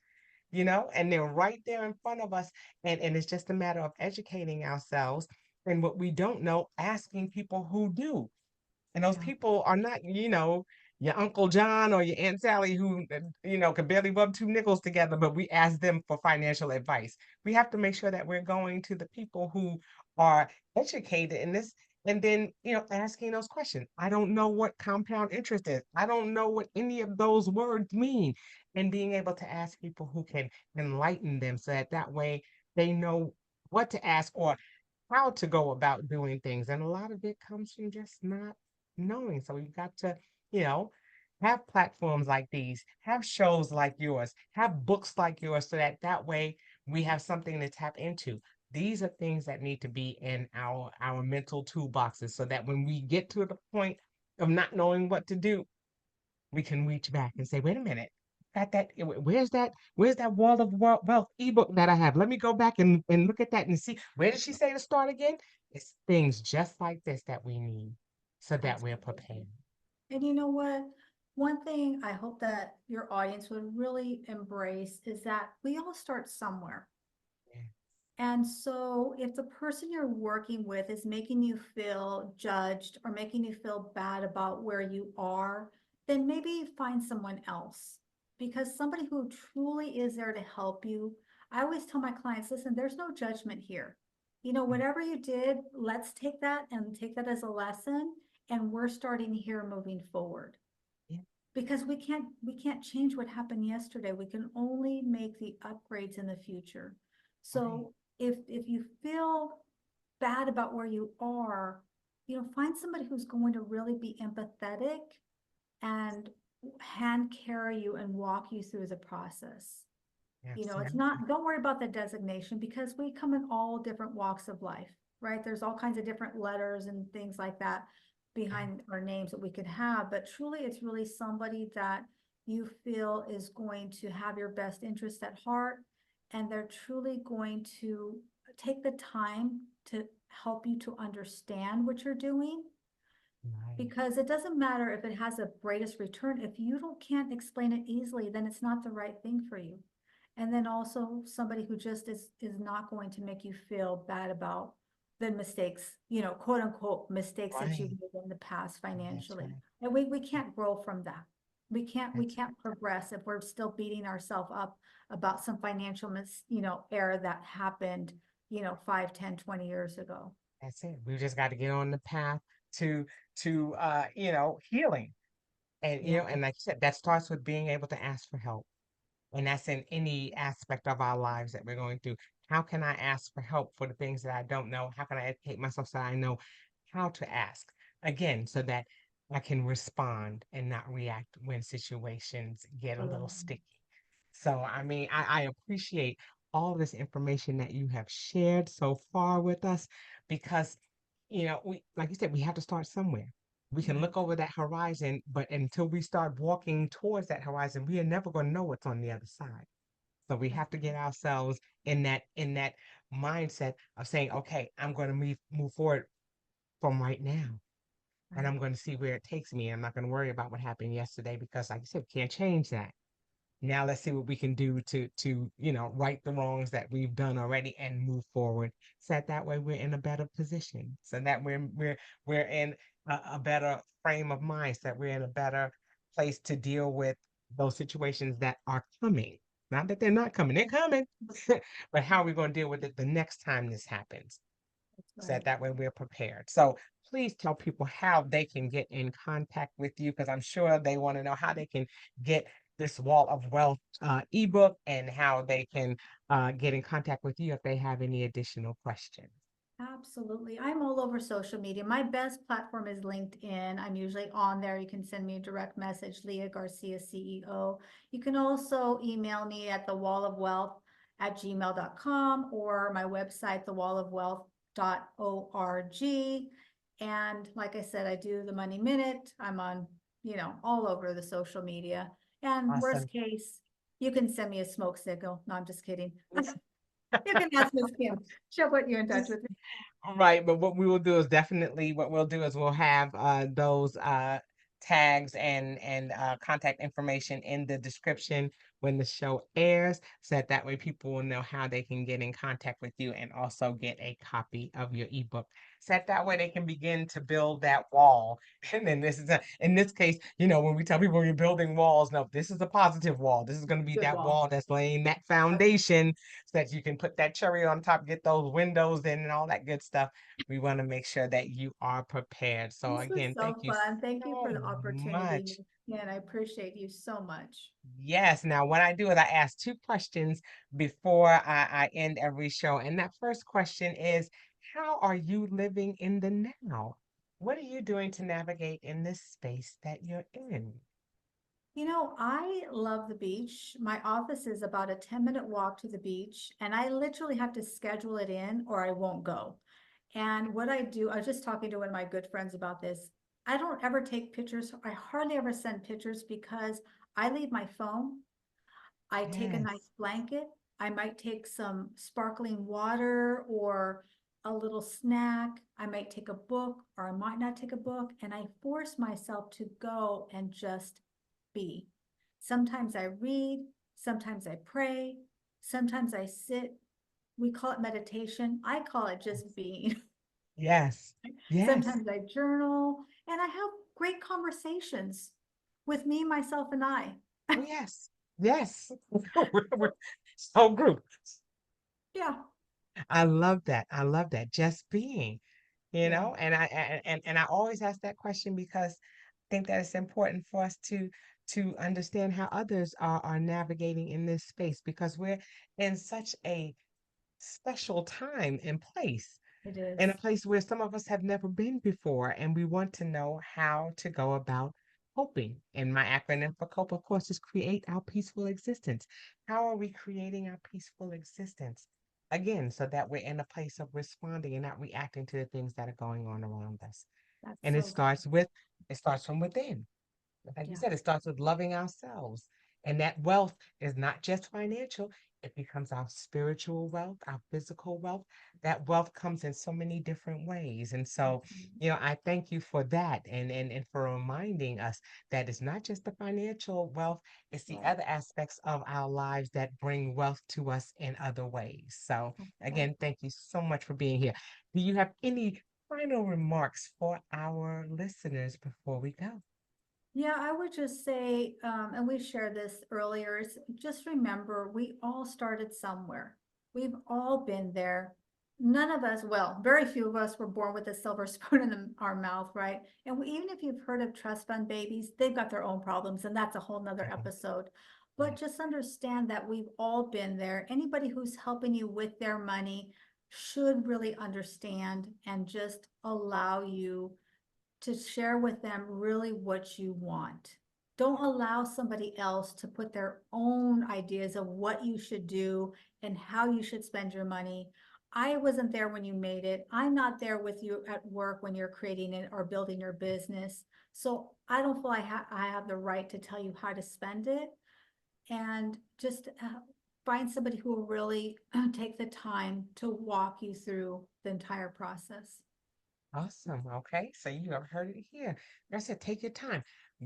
and they're right there in front of us. And it's just a matter of educating ourselves, and what we don't know, asking people who do. And those yeah, people are not, your Uncle John or your Aunt Sally who, can barely rub two nickels together, but we ask them for financial advice. We have to make sure that we're going to the people who are educated in this, and then, asking those questions. I don't know what compound interest is. I don't know what any of those words mean. And being able to ask people who can enlighten them, so that way they know what to ask, or how to go about doing things. And a lot of it comes from just not knowing. So we've got to, you know, have platforms like these, have shows like yours, have books like yours, so that way we have something to tap into. These are things that need to be in our mental toolboxes, so that when we get to the point of not knowing what to do, we can reach back and say, wait a minute, got that, where's that wall of wealth ebook that I have? Let me go back and look at that and see, where did she say to start again? It's things just like this that we need, so that we're absolutely. prepared. And you know what? One thing I hope that your audience would really embrace is that we all start somewhere. Yeah. And so if the person you're working with is making you feel judged or making you feel bad about where you are, then maybe find someone else, because somebody who truly is there to help you. I always tell my clients, listen, there's no judgment here. Mm. Whatever you did, let's take that and take that as a lesson. And we're starting here moving forward, Yeah. because we can't change what happened yesterday. We can only make the upgrades in the future. Right. So if you feel bad about where you are, find somebody who's going to really be empathetic and hand carry you and walk you through the process. It's Absolutely. not, don't worry about the designation, because we come in all different walks of life, right? There's all kinds of different letters and things like that Right. behind our names that we could have, but truly it's really somebody that you feel is going to have your best interest at heart, and they're truly going to take the time to help you to understand what you're doing, Right. because it doesn't matter if it has the greatest return. If you don't can't explain it easily, then it's not the right thing for you. And then also somebody who just is not going to make you feel bad about the mistakes, quote unquote, mistakes that you've Right. made in the past That's financially. right. And we can't grow from that. We That's can't progress if we're still beating ourselves up about some financial error that happened, 5, 10, 20 years ago. that's it. We just got to get on the path to healing. And Yeah, and like you said, that starts with being able to ask for help. And that's in any aspect of our lives that we're going through. How can I ask for help for the things that I don't know? How can I educate myself so I know how to ask? Again, so that I can respond and not react when situations get a little absolutely. sticky. So, I mean, I appreciate all this information that you have shared so far with us because, we, like you said, we have to start somewhere. We can Right. look over that horizon, but until we start walking towards that horizon, we are never going to know what's on the other side. So we That's have to get ourselves in that mindset of saying, okay, I'm going to move forward from right now, and right. I'm going to see where it takes me. I'm not going to worry about what happened yesterday because, like you said, we can't change that. Now let's see what we can do to right the wrongs that we've done already and move forward. So that way we're in a better position. So that we're in a better frame of mind. So that we're in a better place to deal with those situations that are coming. Not that they're not coming, they're coming. But how are we going to deal with it the next time this happens? That's So right. that way we're prepared. So please tell people how they can get in contact with you because I'm sure they want to know how they can get this Wall of Wealth ebook and how they can get in contact with you if they have any additional questions. Absolutely. I'm all over social media. My best platform is LinkedIn. I'm usually on there. You can send me a direct message, Leah Garcia, CEO. You can also email me at thewallofwealth@gmail.com or my website, thewallofwealth.org. And like I said, I do the Money Minute. I'm on, all over the social media. And Awesome. worst case, you can send me a smoke signal. No, I'm just kidding. You can ask Miss Kim. She'll put you in touch with me. Right, but what we'll do is we'll have those tags and contact information in the description when the show airs, so that way people will know how they can get in contact with you and also get a copy of your ebook. So that way they can begin to build that wall. And then in this case, when we tell people you're building walls, no, this is a positive wall. This is going to be Good that wall. wall that's laying that foundation so that you can put that cherry on top, get those windows in and all that good stuff. We want to make sure that you are prepared. So This was again, thank so you fun. Thank you for so the opportunity. much. And I appreciate you so much. Yes. Now, what I do is I ask two questions before I end every show. And that first question is, how are you living in the now? What are you doing to navigate in this space that you're in? I love the beach. My office is about a 10-minute walk to the beach, and I literally have to schedule it in or I won't go. And what I do, I was just talking to one of my good friends about this. I don't ever take pictures. I hardly ever send pictures because I leave my phone. I take a Yes. nice blanket. I might take some sparkling water or a little snack. I might take a book or I might not take a book. And I force myself to go and just be. Sometimes I read, sometimes I pray, sometimes I sit. We call it meditation. I call it just being. Yes. Yes. Sometimes I journal and I have great conversations with me, myself, and I. Oh, yes. Yes. We're so group. Yeah, I love that. I love that. Just being, yeah, and I always ask that question because I think that it's important for us to understand how others are navigating in this space because we're in such a special time and place, it in a is. place where some of us have never been before, and we want to know how to go about coping. And my acronym for COPE, of course, is create our peaceful existence. How are we creating our peaceful existence? Again, so that we're in a place of responding and not reacting to the things that are going on around us. That's And so good. it starts from within. Like you Yeah, said, it starts with loving ourselves And that wealth is not just financial, it becomes our spiritual wealth, our physical wealth. That wealth comes in so many different ways. And so, Mhm. I thank you for that and for reminding us that it's not just the financial wealth, it's the Right. other aspects of our lives that bring wealth to us in other ways. So, Right. again, thank you so much for being here. Do you have any final remarks for our listeners before we go? Yeah, I would just say, and we shared this earlier, is just remember we all started somewhere. We've all been there. None of us, well, very few of us were born with a silver spoon in our mouth, right? And even if you've heard of trust fund babies, they've got their own problems, and that's a whole nother Mhm. episode. But Yeah. just understand that we've all been there. Anybody who's helping you with their money should really understand and just allow you to share with them really what you want. Don't allow somebody else to put their own ideas of what you should do and how you should spend your money. I wasn't there when you made it. I'm not there with you at work when you're creating it or building your business. So I don't feel I have the right to tell you how to spend it. And just find somebody who will really take the time to walk you through the entire process. Awesome. Okay. So you have heard it here. Like I said, take your time.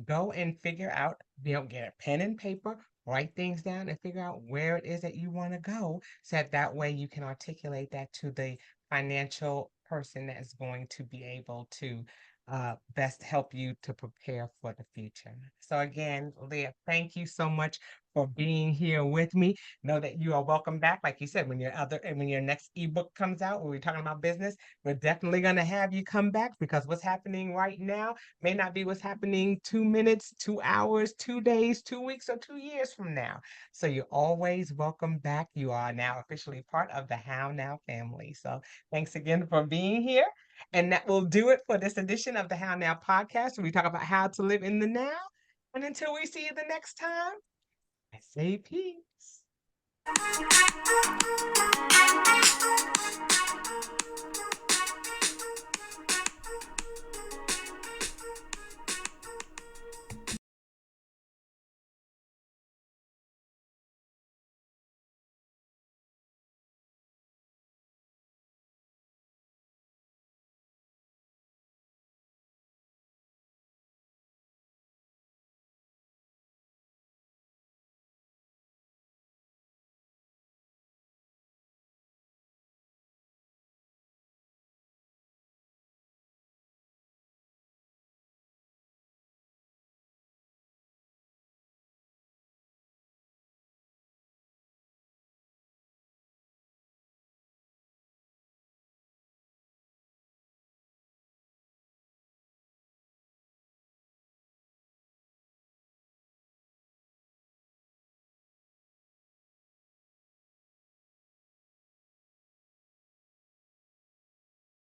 Go and figure out, get a pen and paper, write things down and figure out where it is that you want to go. So that way you can articulate that to the financial person that is going to be able to best help you to prepare for the future. So again, Leah, thank you so much for being here with me. Know that you are welcome back. Like you said, when your next ebook comes out, when we're talking about business, we're definitely going to have you come back because what's happening right now may not be what's happening 2 minutes, 2 hours, 2 days, 2 weeks, or 2 years from now. So you're always welcome back. You are now officially part of the How Now family. So thanks again for being here. And that will do it for this edition of the How Now podcast, where we talk about how to live in the now. And until we see you the next time, I say peace.